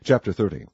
Chapter 30.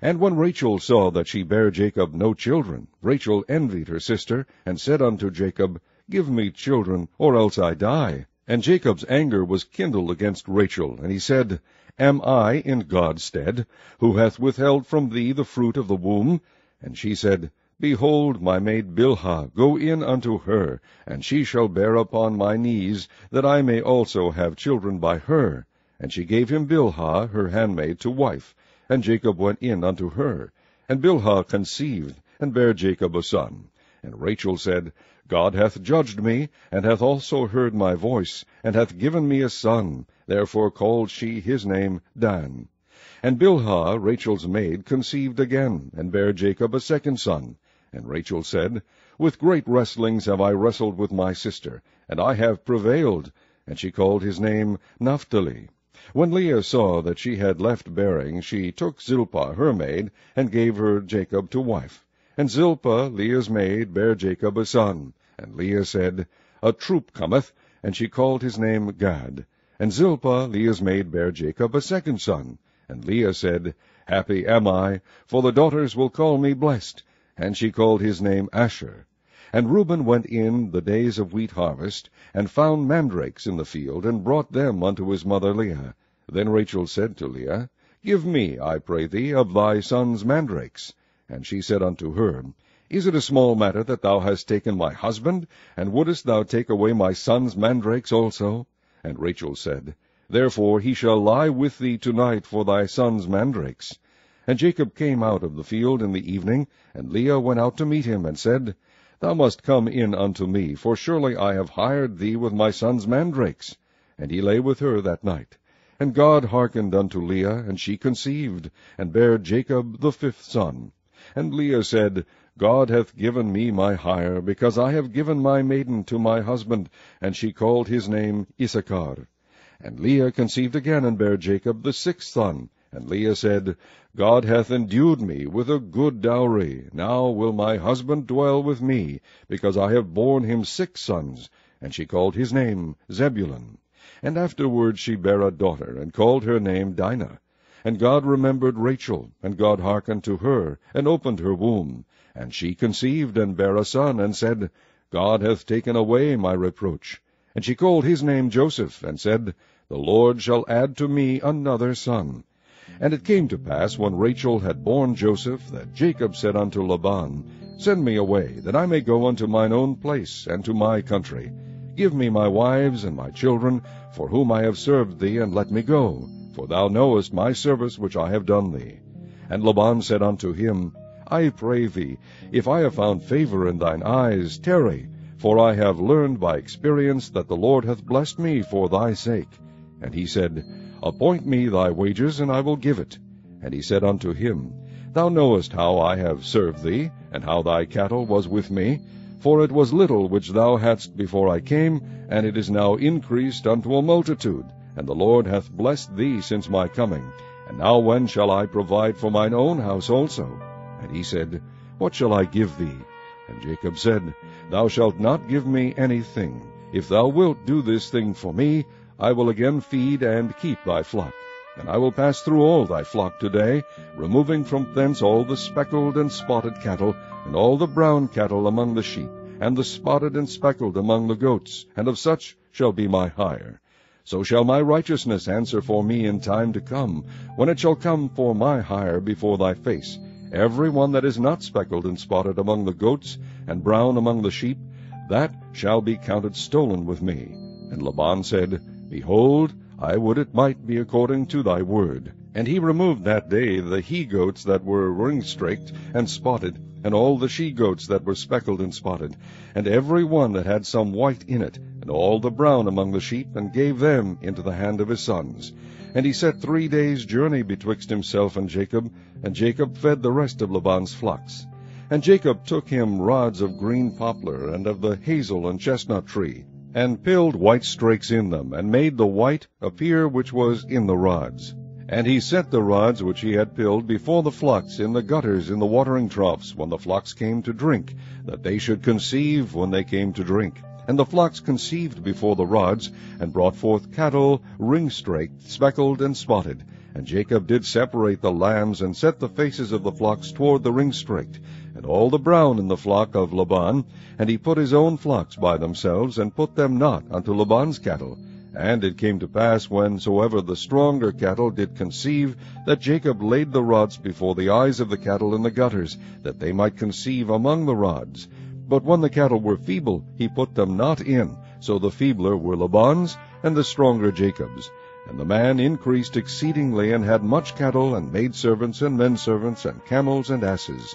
And when Rachel saw that she bare Jacob no children, Rachel envied her sister, and said unto Jacob, Give me children, or else I die. And Jacob's anger was kindled against Rachel, and he said, Am I in God's stead, who hath withheld from thee the fruit of the womb? And she said, Behold, my maid Bilhah, go in unto her, and she shall bear upon my knees, that I may also have children by her. And she gave him Bilhah, her handmaid, to wife. And Jacob went in unto her. And Bilhah conceived, and bare Jacob a son. And Rachel said, God hath judged me, and hath also heard my voice, and hath given me a son. Therefore called she his name Dan. And Bilhah, Rachel's maid, conceived again, and bare Jacob a second son. And Rachel said, With great wrestlings have I wrestled with my sister, and I have prevailed. And she called his name Naphtali. When Leah saw that she had left bearing, she took Zilpah her maid, and gave her Jacob to wife. And Zilpah, Leah's maid, bare Jacob a son. And Leah said, A troop cometh, and she called his name Gad. And Zilpah, Leah's maid, bare Jacob a second son. And Leah said, Happy am I, for the daughters will call me blessed. And she called his name Asher. And Reuben went in the days of wheat harvest, and found mandrakes in the field, and brought them unto his mother Leah. Then Rachel said to Leah, Give me, I pray thee, of thy son's mandrakes. And she said unto her, Is it a small matter that thou hast taken my husband? And wouldest thou take away my son's mandrakes also? And Rachel said, Therefore he shall lie with thee tonight for thy son's mandrakes. And Jacob came out of the field in the evening, and Leah went out to meet him, and said, Thou must come in unto me, for surely I have hired thee with my son's mandrakes. And he lay with her that night. And God hearkened unto Leah, and she conceived, and bare Jacob the fifth son. And Leah said, God hath given me my hire, because I have given my maiden to my husband. And she called his name Issachar. And Leah conceived again, and bare Jacob the sixth son. And Leah said, God hath endued me with a good dowry. Now will my husband dwell with me, because I have borne him 6 sons. And she called his name Zebulun. And afterward she bare a daughter, and called her name Dinah. And God remembered Rachel, and God hearkened to her, and opened her womb. And she conceived, and bare a son, and said, God hath taken away my reproach. And she called his name Joseph, and said, The Lord shall add to me another son. And it came to pass, when Rachel had borne Joseph, that Jacob said unto Laban, Send me away, that I may go unto mine own place, and to my country. Give me my wives and my children, for whom I have served thee, and let me go. For thou knowest my service which I have done thee. And Laban said unto him, I pray thee, if I have found favor in thine eyes, tarry, for I have learned by experience that the Lord hath blessed me for thy sake. And he said, Appoint me thy wages, and I will give it. And he said unto him, Thou knowest how I have served thee, and how thy cattle was with me. For it was little which thou hadst before I came, and it is now increased unto a multitude. And the Lord hath blessed thee since my coming. And now when shall I provide for mine own house also? And he said, What shall I give thee? And Jacob said, Thou shalt not give me anything. If thou wilt do this thing for me, I will again feed and keep thy flock. And I will pass through all thy flock today, removing from thence all the speckled and spotted cattle, and all the brown cattle among the sheep, and the spotted and speckled among the goats, and of such shall be my hire. So shall my righteousness answer for me in time to come, when it shall come for my hire before thy face. Every one that is not speckled and spotted among the goats, and brown among the sheep, that shall be counted stolen with me. And Laban said, Behold, I would it might be according to thy word. And he removed that day the he-goats that were ring-straked and spotted, and all the she-goats that were speckled and spotted, and every one that had some white in it, and all the brown among the sheep, and gave them into the hand of his sons. And he set 3 days' journey betwixt himself and Jacob fed the rest of Laban's flocks. And Jacob took him rods of green poplar, and of the hazel and chestnut tree, and pilled white strakes in them, and made the white appear which was in the rods. And he set the rods which he had pilled before the flocks in the gutters in the watering troughs, when the flocks came to drink, that they should conceive when they came to drink. And the flocks conceived before the rods, and brought forth cattle ring-straked, speckled, and spotted. And Jacob did separate the lambs, and set the faces of the flocks toward the ringstrait, and all the brown in the flock of Laban. And he put his own flocks by themselves, and put them not unto Laban's cattle. And it came to pass, whensoever the stronger cattle did conceive, that Jacob laid the rods before the eyes of the cattle in the gutters, that they might conceive among the rods. But when the cattle were feeble, he put them not in. So the feebler were Laban's, and the stronger Jacob's. And the man increased exceedingly, and had much cattle, and maidservants, and menservants, and camels, and asses.